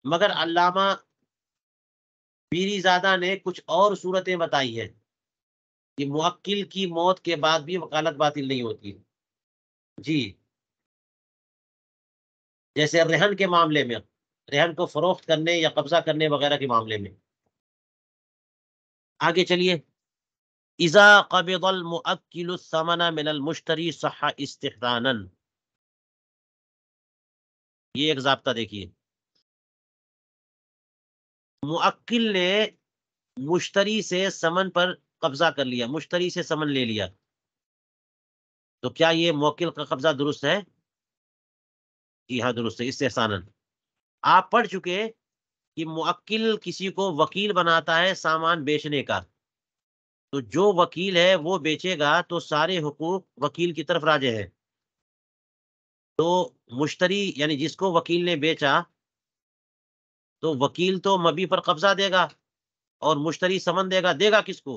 مگر علامہ پیری زادہ نے کچھ اور صورتیں بتائی ہیں کہ موکل کی موت کے بعد بھی وکالت باطل نہیں ہوتی۔ جی، جیسے رہن کے معاملے میں، رہن کو فروخت کرنے یا قبضہ کرنے وغیرہ کے معاملے میں۔ آگے چلیے، اذا قبض المؤکل الثمن من المشتری صح استحسانا، یہ ایک ضابطہ دیکھیے، مؤکل نے مشتری سے سمن پر قبضہ کر لیا، مشتری سے سمن لے لیا، تو کیا یہ موکل کا قبضہ درست ہے؟ جی ہاں درست ہے، استحسانا۔ آپ پڑھ چکے کہ مؤکل کسی کو وکیل بناتا ہے سامان بیچنے کا، تو جو وکیل ہے وہ بیچے گا تو سارے حقوق وکیل کی طرف راجع ہے، تو مشتری یعنی جس کو وکیل نے بیچا تو وکیل تو مبی پر قبضہ دے گا اور مشتری سمن دے گا کس کو؟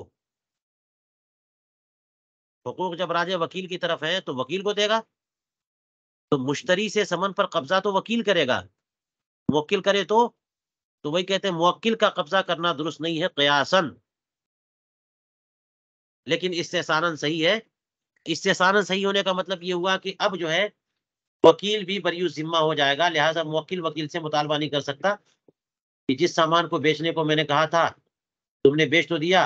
حقوق جب راجع وکیل کی طرف ہے تو وکیل کو دے گا، تو مشتری سے سمن پر قبضہ تو وکیل کرے گا، موکل کرے تو وہی کہتے ہیں موکل کا قبضہ کرنا درست نہیں ہے قیاسن، لیکن استحساناً صحیح ہے۔ استحساناً صحیح ہونے کا مطلب یہ ہوا کہ اب جو ہے وکیل بھی بری ذمہ ہو جائے گا، لہٰذا موکل وکیل سے مطالبہ نہیں کر سکتا کہ جس سامان کو بیچنے کو میں نے کہا تھا تم نے بیچ تو دیا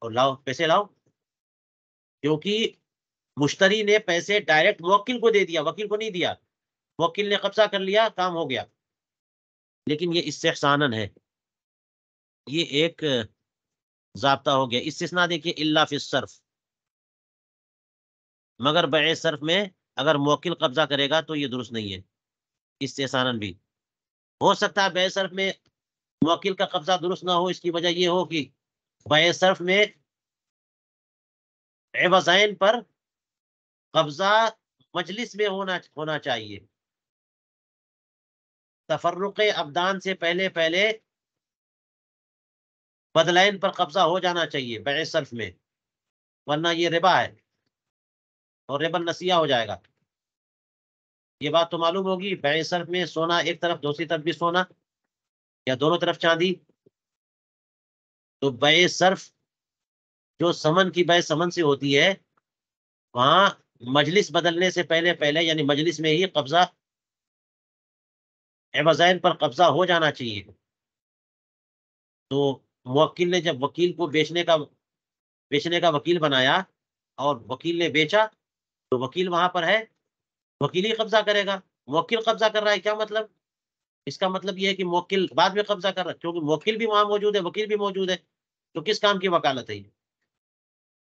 اور لاؤ پیسے لاؤ، کیونکہ مشتری نے پیسے ڈائریکٹ موکل کو دے دیا، وکیل کو نہیں دیا، موکل نے قبضہ کر لیا، کام ہو گیا، لیکن یہ استحساناً ہے، یہ ایک ضابطہ ہو گیا۔ استثناء دیکھیے، الا فی الصرف، مگر بیع صرف میں اگر موکل قبضہ کرے گا تو یہ درست نہیں ہے، استحساناً بھی ہو سکتا ہے۔ بیع صرف میں موکل کا قبضہ درست نہ ہو، اس کی وجہ یہ ہو کہ بیع صرف میں عوضین پر قبضہ مجلس میں ہونا چاہیے، تفرق ابدان سے پہلے بدلین پر قبضہ ہو جانا چاہیے بیع صرف میں، ورنہ یہ ربا ہے اور ربا نسیہ ہو جائے گا۔ یہ بات تو معلوم ہوگی، بیع صرف میں سونا ایک طرف دوسری طرف بھی سونا یا دونوں طرف چاندی، تو بیع صرف جو سمن کی بیع سمن سے ہوتی ہے وہاں مجلس بدلنے سے پہلے یعنی مجلس میں ہی قبضہ عوضین پر قبضہ ہو جانا چاہیے۔ تو موکل نے جب وکیل کو بیچنے کا وکیل بنایا اور وکیل نے بیچا تو وکیل وہاں پر ہے، وکیل ہی قبضہ کرے گا۔ موکل قبضہ کر رہا ہے کیا مطلب؟ اس کا مطلب یہ ہے کہ موکل بعد میں قبضہ کر رہا ہے، کیونکہ موکل بھی وہاں موجود ہے، وکیل بھی موجود ہے، تو کس کام کی وکالت ہے یہ؟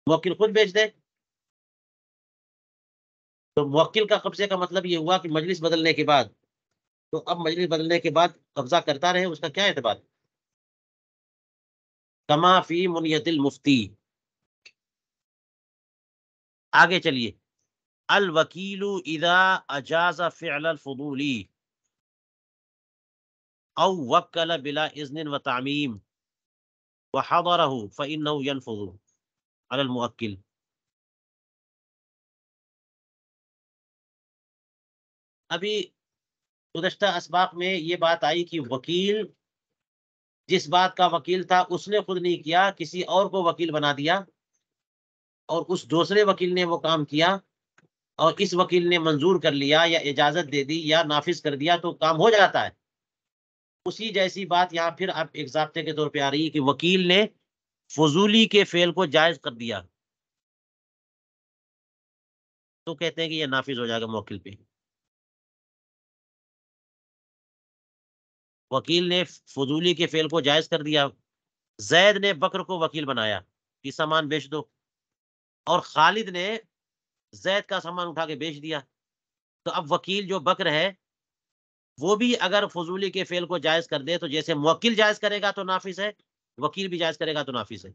موکل خود بیچ دے، تو موکل کا قبضے کا مطلب یہ ہوا کہ مجلس بدلنے کے بعد، تو اب مجلس بدلنے کے بعد قبضہ کرتا رہے، اس کا کیا اعتبار؟ کما فی منیت المفتی۔ آگے چلیے، الوکیل اذا اجاز فعل الفضولی او وکل بلا اذن و تعمیم وحضرہ فانہ ينفذ علی الموکل۔ ابھی گزشتہ اسباق میں یہ بات آئی کہ وکیل جس بات کا وکیل تھا اس نے خود نہیں کیا، کسی اور کو وکیل بنا دیا اور اس دوسرے وکیل نے وہ کام کیا اور اس وکیل نے منظور کر لیا یا اجازت دے دی یا نافذ کر دیا تو کام ہو جاتا ہے۔ اسی جیسی بات یہاں پھر اب ایک ضابطے کے طور پہ آ رہی ہے کہ وکیل نے فضولی کے فعل کو جائز کر دیا تو کہتے ہیں کہ یہ نافذ ہو جائے گا موکل پہ۔ وکیل نے فضولی کے فعل کو جائز کر دیا، زید نے بکر کو وکیل بنایا کہ سامان بیچ دو، اور خالد نے زید کا سامان اٹھا کے بیچ دیا، تو اب وکیل جو بکر ہے وہ بھی اگر فضولی کے فعل کو جائز کر دے تو جیسے موکل جائز کرے گا تو نافذ ہے، وکیل بھی جائز کرے گا تو نافذ ہے۔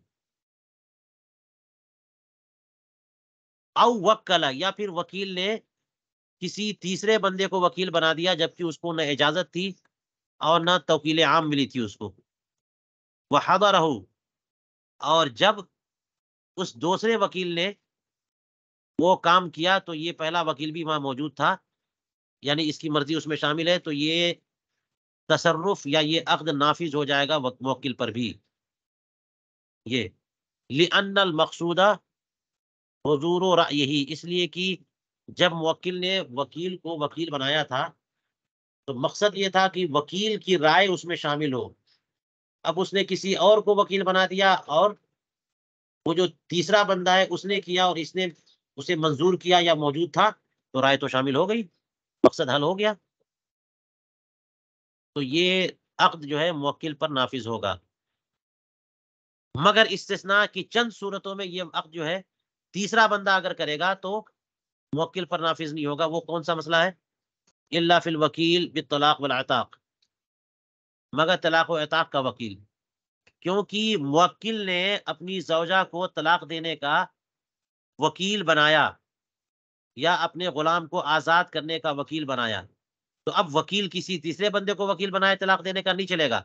او وکلا، یا پھر وکیل نے کسی تیسرے بندے کو وکیل بنا دیا جبکہ اس کو نہ اجازت تھی اور نہ توکیل عام ملی تھی اس کو، وحضرہ، اور جب اس دوسرے وکیل نے وہ کام کیا تو یہ پہلا وکیل بھی وہاں موجود تھا، یعنی اس کی مرضی اس میں شامل ہے، تو یہ تصرف یا یہ عقد نافذ ہو جائے گا موکل پر بھی. یہ لِأَنَّ الْمَقْصُودَ حضور و رأیہ، اس لیے کہ جب موکل نے وکیل کو وکیل بنایا تھا تو مقصد یہ تھا کہ وکیل کی رائے اس میں شامل ہو. اب اس نے کسی اور کو وکیل بنا دیا، اور وہ جو تیسرا بندہ ہے اس نے کیا اور اس نے اسے منظور کیا یا موجود تھا، تو رائے تو شامل ہو گئی، مقصد حل ہو گیا. تو یہ عقد جو ہے موکل پر نافذ ہوگا. مگر استثناء کی چند صورتوں میں یہ عقد جو ہے تیسرا بندہ اگر کرے گا تو موکل پر نافذ نہیں ہوگا. وہ کون سا مسئلہ ہے؟ الا فی الوکیل بالطلاق والعتاق، مگر طلاق و عتاق کا وکیل، کیونکہ موکل نے اپنی زوجہ کو طلاق دینے کا وکیل بنایا یا اپنے غلام کو آزاد کرنے کا وکیل بنایا، تو اب وکیل کسی تیسرے بندے کو وکیل بنائے طلاق دینے کا نہیں چلے گا.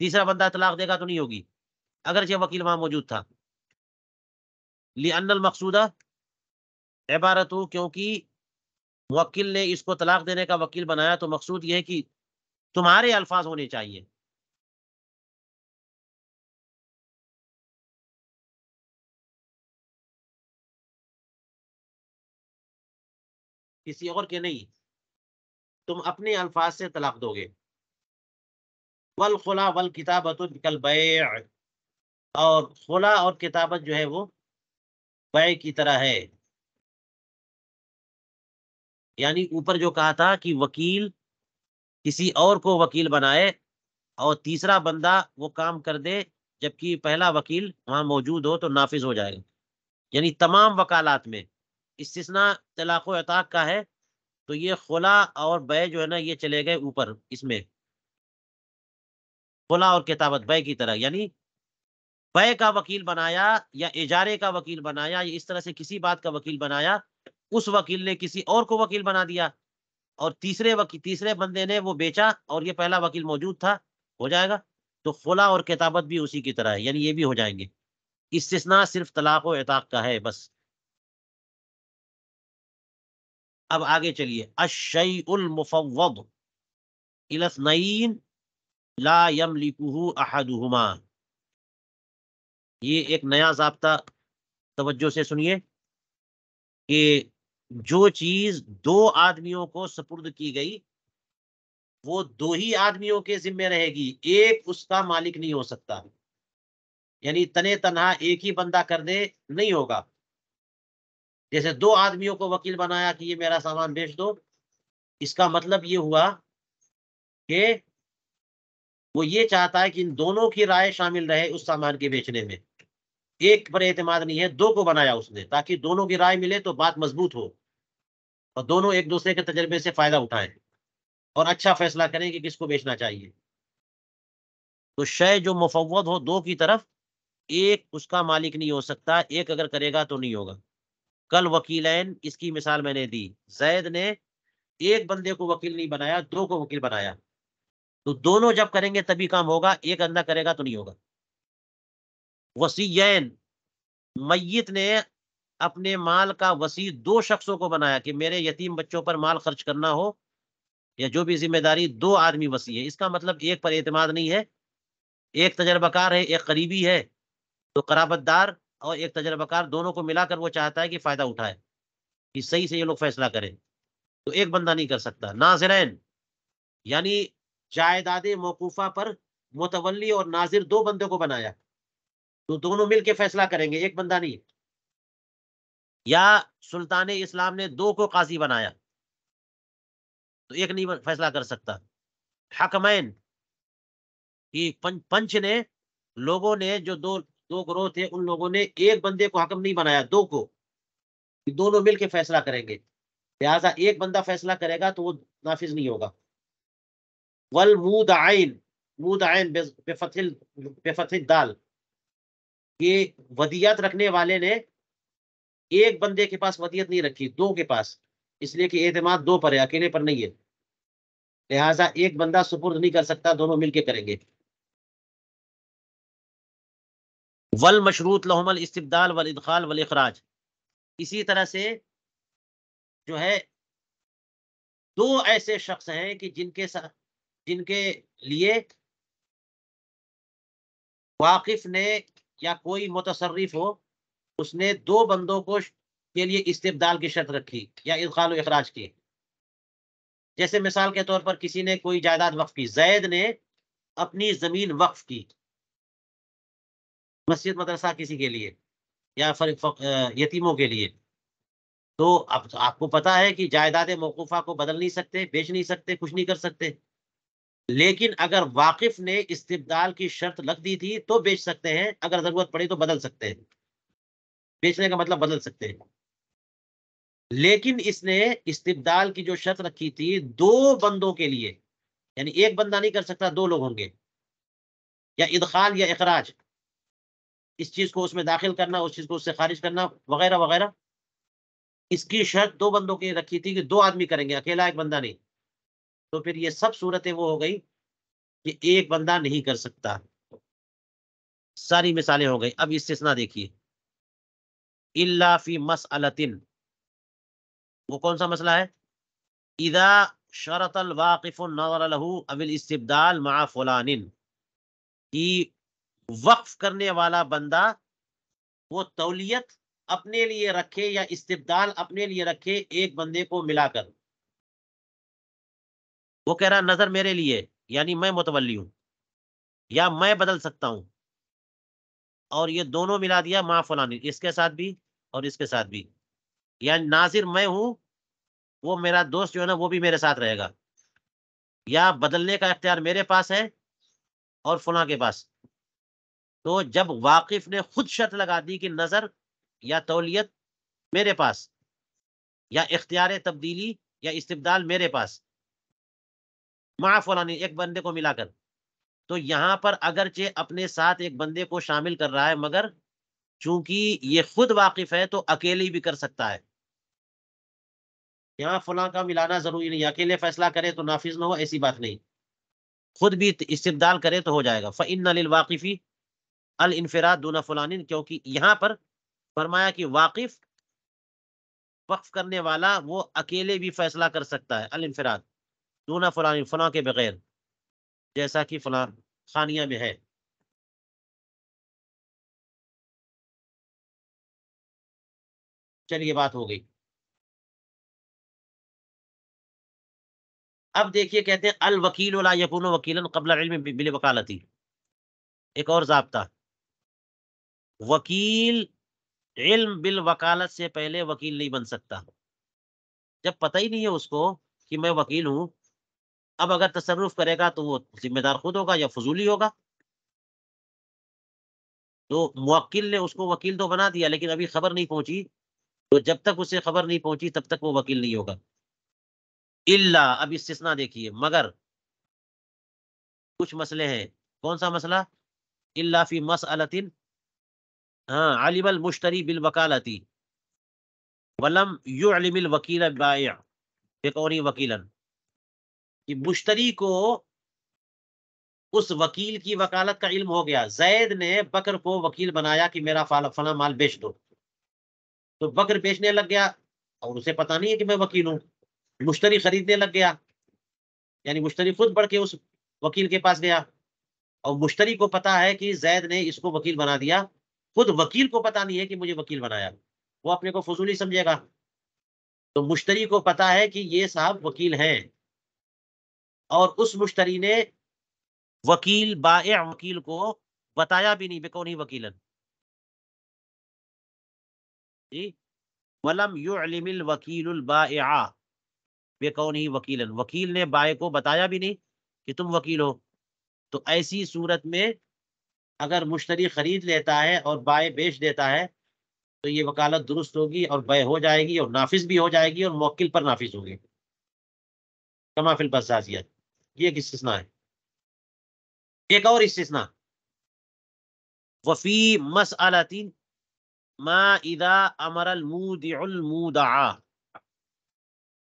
تیسرا بندہ طلاق دے گا تو نہیں ہوگی اگرچہ وکیل وہاں موجود تھا. لِأَنَّ الْمَقْصُودَ عبارت ہو، کیونکہ موکل نے اس کو طلاق دینے کا وکیل بنایا تو مقصود یہ ہے کہ تمہارے الفاظ ہونے چاہیے. کسی اور کے نہیں، تم اپنے الفاظ سے طلاق دو گے. والخلا والکتابۃ کالبیع، اور خلا اور کتابت جو ہے وہ بیع کی طرح ہے. یعنی اوپر جو کہا تھا کہ وکیل کسی اور کو وکیل بنائے اور تیسرا بندہ وہ کام کر دے جبکہ پہلا وکیل وہاں موجود ہو تو نافذ ہو جائے گا. یعنی تمام وکالات میں استثناء طلاق و عتاق کا ہے، تو یہ خلا اور بیع جو ہے نا یہ چلے گئے اوپر. اس میں خلا اور کتابت بیع کی طرح، یعنی بیع کا وکیل بنایا یا اجارے کا وکیل بنایا یا اس طرح سے کسی بات کا وکیل بنایا، اس وکیل نے کسی اور کو وکیل بنا دیا اور تیسرے بندے نے وہ بیچا اور یہ پہلا وکیل موجود تھا، ہو جائے گا. تو خلا اور کتابت بھی اسی کی طرح ہے، یعنی یہ بھی ہو جائیں گے. استثناء صرف طلاق و عتاق کا ہے بس. اب آگے چلیے. الشیء المفوض الی اثنین لا یملکہ احدہما، یہ ایک نیا ضابطہ توجہ سے سنیے کہ جو چیز دو آدمیوں کو سپرد کی گئی وہ دو ہی آدمیوں کے ذمے رہے گی، ایک اس کا مالک نہیں ہو سکتا. یعنی تنے تنہا ایک ہی بندہ کر دے نہیں ہوگا. جیسے دو آدمیوں کو وکیل بنایا کہ یہ میرا سامان بیچ دو، اس کا مطلب یہ ہوا کہ وہ یہ چاہتا ہے کہ ان دونوں کی رائے شامل رہے اس سامان کے بیچنے میں. ایک پر اعتماد نہیں ہے، دو کو بنایا اس نے تاکہ دونوں کی رائے ملے تو بات مضبوط ہو اور دونوں ایک دوسرے کے تجربے سے فائدہ اٹھائیں اور اچھا فیصلہ کریں کہ کس کو بیچنا چاہیے. تو شے جو مفوض ہو دو کی طرف، ایک اس کا مالک نہیں ہو سکتا، ایک اگر کرے گا تو نہیں ہوگا. کل وکیلین، اس کی مثال میں نے دی. زید نے ایک بندے کو وکیل نہیں بنایا، دو کو وکیل بنایا، تو دونوں جب کریں گے تبھی کام ہوگا، ایک بندہ کرے گا تو نہیں ہوگا. وصیین، میت نے اپنے مال کا وصی دو شخصوں کو بنایا کہ میرے یتیم بچوں پر مال خرچ کرنا ہو یا جو بھی ذمہ داری، دو آدمی وصی ہے. اس کا مطلب ایک پر اعتماد نہیں ہے، ایک تجربہ کار ہے ایک قریبی ہے، تو قرابت دار اور ایک تجربہ کار دونوں کو ملا کر وہ چاہتا ہے کہ فائدہ اٹھائے کہ صحیح سے یہ لوگ فیصلہ کریں، تو ایک بندہ نہیں کر سکتا. ناظرین، یعنی جائیداد موقوفہ پر متولی اور ناظر دو بندوں کو بنایا تو دونوں مل کے فیصلہ کریں گے، ایک بندہ نہیں. یا سلطان اسلام نے دو کو قاضی بنایا تو ایک نہیں فیصلہ کر سکتا. حکمین کہ پنچ نے، لوگوں نے جو دو دو گروہ تھے ان لوگوں نے ایک بندے کو حکم نہیں بنایا، دو کو، دونوں مل کے فیصلہ کریں گے، لہذا ایک بندہ فیصلہ کرے گا تو وہ نافذ نہیں ہوگا. والمودعین، مودعین بفتح الدال، کہ ودیت رکھنے والے نے ایک بندے کے پاس ودیت نہیں رکھی، دو کے پاس، اس لیے کہ اعتماد دو پر ہے، اکیلے پر نہیں ہے، لہذا ایک بندہ سپرد نہیں کر سکتا، دونوں مل کے کریں گے. والمشروط لهم الاستبدال والادخال والاخراج. اسی طرح سے جو ہے دو ایسے شخص ہیں کہ جن کے لیے واقف نے یا کوئی متصرف ہو، اس نے دو بندوں کے لیے استبدال کی شرط رکھی یا ادخال و اخراج کی. جیسے مثال کے طور پر کسی نے کوئی جائیداد وقف کی، زید نے اپنی زمین وقف کی مسجد مدرسہ کسی کے لیے یا یتیموں کے لیے، تو اب آپ کو پتا ہے کہ جائیداد موقوفہ کو بدل نہیں سکتے، بیچ نہیں سکتے، کچھ نہیں کر سکتے. لیکن اگر واقف نے استبدال کی شرط لگ دی تھی تو بیچ سکتے ہیں، اگر ضرورت پڑی تو بدل سکتے ہیں. بیچنے کا مطلب بدل سکتے ہیں. لیکن اس نے استبدال کی جو شرط رکھی تھی دو بندوں کے لیے، یعنی ایک بندہ نہیں کر سکتا، دو لوگ ہوں گے، یا ادخال یا اخراج، اس چیز کو اس میں داخل کرنا، اس چیز کو اس سے خارج کرنا وغیرہ وغیرہ. اس کی شرط دو بندوں کی رکھی تھی کہ دو آدمی کریں گے، اکیلا ایک بندہ نہیں. تو پھر یہ سب صورتیں وہ ہو گئی کہ ایک بندہ نہیں کر سکتا. ساری مثالیں ہو گئی. اب استثناء دیکھیے، الا فی مسئلۃ، وہ کون سا مسئلہ ہے؟ اذا شرط الواقف النظر له او الاستبدال مع فلان، کی وقف کرنے والا بندہ وہ تولیت اپنے لیے رکھے یا استبدال اپنے لیے رکھے ایک بندے کو ملا کر. وہ کہہ رہا نظر میرے لیے، یعنی میں متولی ہوں یا میں بدل سکتا ہوں، اور یہ دونوں ملا دیا مع فلان، اس کے ساتھ بھی اور اس کے ساتھ بھی. یعنی ناظر میں ہوں، وہ میرا دوست جو ہے نا وہ بھی میرے ساتھ رہے گا، یا بدلنے کا اختیار میرے پاس ہے اور فلاں کے پاس. تو جب واقف نے خود شرط لگا دی کہ نظر یا تولیت میرے پاس، یا اختیار تبدیلی یا استبدال میرے پاس، مع فلان، ایک بندے کو ملا کر، تو یہاں پر اگرچہ اپنے ساتھ ایک بندے کو شامل کر رہا ہے، مگر چونکہ یہ خود واقف ہے تو اکیلے بھی کر سکتا ہے. یہاں فلاں کا ملانا ضروری نہیں، اکیلے فیصلہ کرے تو نافذ نہ ہو، ایسی بات نہیں، خود بھی استبدال کرے تو ہو جائے گا. فإن للواقف الانفراد دون فلان، کیونکہ یہاں پر فرمایا کہ واقف، وقف کرنے والا، وہ اکیلے بھی فیصلہ کر سکتا ہے، الانفراد دون فلان، فلاں کے بغیر، جیسا کہ فلاں خانیہ میں ہے. چلیے بات ہو گئی. اب دیکھیے کہتے ہیں الوکیل لا یکون وکیلا قبل علم بالوکالتی. ایک اور ضابطہ، وکیل علم بالوکالت سے پہلے وکیل نہیں بن سکتا. جب پتہ ہی نہیں ہے اس کو کہ میں وکیل ہوں، اب اگر تصرف کرے گا تو وہ ذمہ دار خود ہوگا یا فضولی ہوگا. تو موکل نے اس کو وکیل تو بنا دیا، لیکن ابھی خبر نہیں پہنچی، تو جب تک اسے خبر نہیں پہنچی تب تک وہ وکیل نہیں ہوگا. الا، اب استثناء دیکھیے، مگر کچھ مسئلے ہیں. کون سا مسئلہ؟ الا فی مسئلۃ، ہاں، علم المشتری بالوکالتی ولم يعلم الوکیل البائع بکونہ وکیلا، کہ مشتری کو اس وکیل کی وکالت کا علم ہو گیا. زید نے بکر کو وکیل بنایا کہ میرا فلاں مال بیچ دو، تو بکر بیچنے لگ گیا اور اسے پتا نہیں ہے کہ میں وکیل ہوں. مشتری خریدنے لگ گیا، یعنی مشتری خود بڑھ کے اس وکیل کے پاس گیا، اور مشتری کو پتا ہے کہ زید نے اس کو وکیل بنا دیا، خود وکیل کو پتا نہیں ہے کہ مجھے وکیل بنایا، وہ اپنے کو فضولی سمجھے گا. تو مشتری کو پتا ہے کہ یہ صاحب وکیل ہیں، اور اس مشتری نے وکیل بائع وکیل کو بتایا بھی نہیں بکونہ وکیلا، جی، ولم يعلم الوکیل البائع بکونہ وکیلا، وکیل نے بائع کو بتایا بھی نہیں کہ تم وکیل ہو. تو ایسی صورت میں اگر مشتری خرید لیتا ہے اور بائع بیچ دیتا ہے تو یہ وکالت درست ہوگی اور بیع ہو جائے گی اور نافذ بھی ہو جائے گی اور موکل پر نافذ ہوگی، کما فی البزازیہ. یہ ایک استثناء ہے. ایک اور استثناء، وفی مسئلۃ ما اذا امر المودع المودع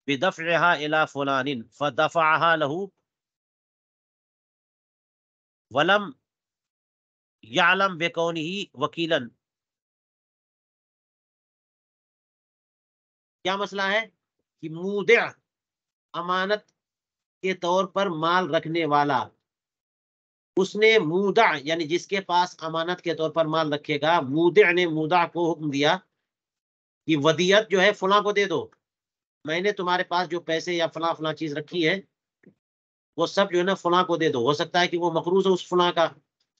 بدفعها الى فلان فدفعها له ولم یعلم بکونہ وکیلا، کیا مسئلہ ہے کہ مودع امانت کے طور پر مال رکھنے والا، اس نے مودع یعنی جس کے پاس امانت کے طور پر مال رکھے گا، مودع نے مودع کو حکم دیا کہ ودیت جو ہے فلاں کو دے دو، میں نے تمہارے پاس جو پیسے یا فلاں فلاں چیز رکھی ہے وہ سب جو ہے نا فلاں کو دے دو، ہو سکتا ہے کہ وہ مقروض ہے اس فلاں کا،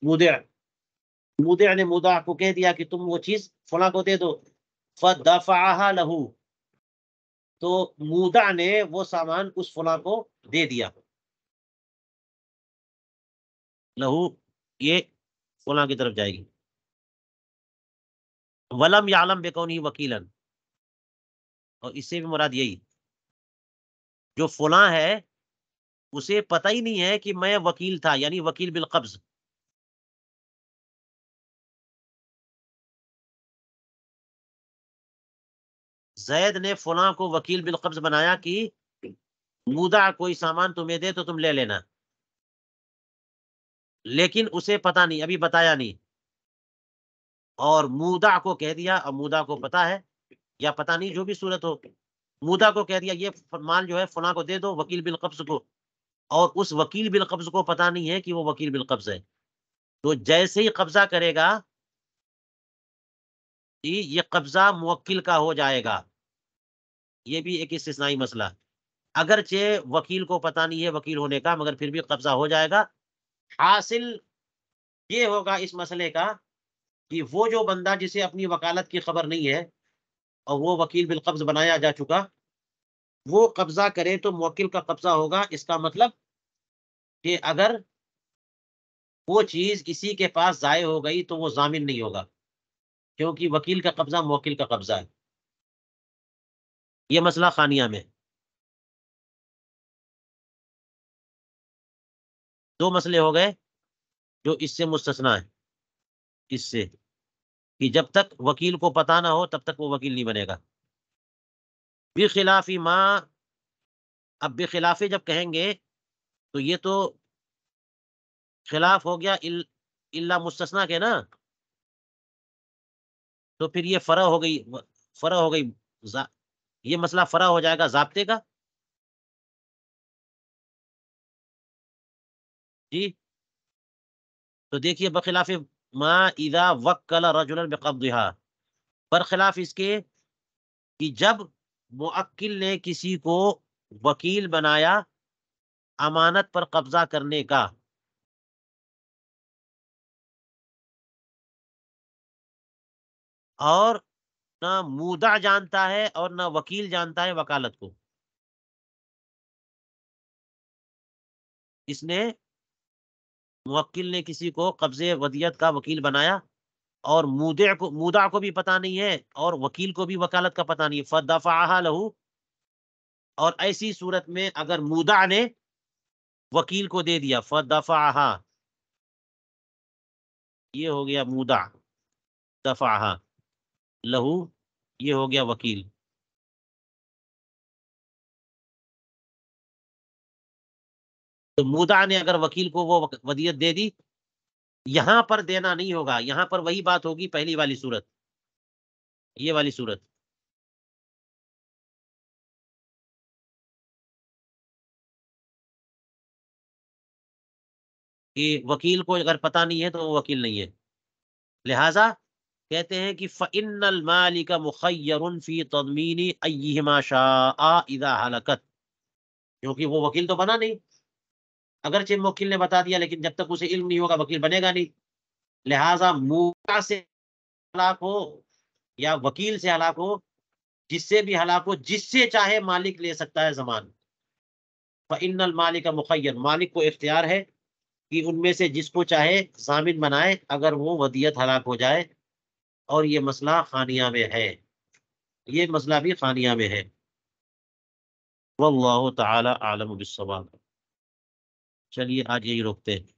مودع نے مودع کو کہہ دیا کہ تم وہ چیز فلاں کو دے دو، فدفعها له، تو مودع نے وہ سامان اس فلاں کو دے دیا، لہو یہ فلاں کی طرف جائے گی، ولم یعلم بکونہ وکیلا، اور اس سے بھی مراد یہی، جو فلاں ہے اسے پتہ ہی نہیں ہے کہ میں وکیل تھا، یعنی وکیل بالقبض، زید نے فلاں کو وکیل بالقبض بنایا کہ مودع کوئی سامان تمہیں دے تو تم لے لینا، لیکن اسے پتہ نہیں، ابھی بتایا نہیں، اور مودع کو کہہ دیا، اب مودع کو پتا ہے یا پتہ نہیں، جو بھی صورت ہو، مودع کو کہہ دیا یہ مال جو ہے فلاں کو دے دو وکیل بالقبض کو، اور اس وکیل بالقبض کو پتہ نہیں ہے کہ وہ وکیل بالقبض ہے، تو جیسے ہی قبضہ کرے گا یہ قبضہ موکل کا ہو جائے گا، یہ بھی ایک استثنائی مسئلہ، اگرچہ وکیل کو پتہ نہیں ہے وکیل ہونے کا مگر پھر بھی قبضہ ہو جائے گا، حاصل یہ ہوگا اس مسئلے کا کہ وہ جو بندہ جسے اپنی وکالت کی خبر نہیں ہے اور وہ وکیل بالقبض بنایا جا چکا، وہ قبضہ کرے تو موکل کا قبضہ ہوگا، اس کا مطلب کہ اگر وہ چیز کسی کے پاس ضائع ہو گئی تو وہ ضامن نہیں ہوگا، کیونکہ وکیل کا قبضہ موکل کا قبضہ ہے، یہ مسئلہ خانیہ میں، دو مسئلے ہو گئے جو اس سے مستثنا ہے، اس سے کہ جب تک وکیل کو پتہ نہ ہو تب تک وہ وکیل نہیں بنے گا، بخلاف ما، اب بخلاف جب کہیں گے تو یہ تو خلاف ہو گیا الا مستثنا کے نا، تو پھر یہ فرع ہو گئی، فرع ہو گئی، یہ مسئلہ فرع ہو جائے گا ضابطے کا، جی، تو دیکھیے بخلاف ما اذا وکل رجلا بقبضها، برخلاف اس کے کہ جب موکل نے کسی کو وکیل بنایا امانت پر قبضہ کرنے کا، اور نہ مودع جانتا ہے اور نہ وکیل جانتا ہے وکالت کو، اس نے موکل نے کسی کو قبضے ودیت کا وکیل بنایا اور مودع کو بھی پتہ نہیں ہے اور وکیل کو بھی وکالت کا پتہ نہیں ہے، فدفعها له، اور ایسی صورت میں اگر مودع نے وکیل کو دے دیا، فدفعها، یہ ہو گیا مودع، دفعها له، یہ ہو گیا وکیل، تو مودع نے اگر وکیل کو وہ ودیت دے دی، یہاں پر دینا نہیں ہوگا، یہاں پر وہی بات ہوگی پہلی والی صورت، یہ والی صورت، کہ وکیل کو اگر پتہ نہیں ہے تو وہ وکیل نہیں ہے، لہذا کہتے ہیں کہ فَإِنَّ الْمَالِكَ مُخَيَّرٌ فِي تَضْمِينِ أَيِّهِمَا شَاءَ إِذَا هَلَكَتْ، کیونکہ وہ وکیل تو بنا نہیں، اگرچہ موکل نے بتا دیا لیکن جب تک اسے علم نہیں ہوگا وکیل بنے گا نہیں، لہذا مودع سے ہلاک ہو یا وکیل سے ہلاک ہو، جس سے بھی ہلاک ہو، جس سے چاہے مالک لے سکتا ہے ضمان، فَإِنَّ الْمَالِكَ مُخَيَّرٌ، مالک کو اختیار ہے کہ ان میں سے جس کو چاہے ضامن بنائے اگر وہ ودیت ہلاک ہو جائے، اور یہ مسئلہ خانیہ میں ہے، یہ مسئلہ بھی خانیہ میں ہے، واللہ تعالی اعلم بالصواب، چلیے آج یہی روکتے ہیں۔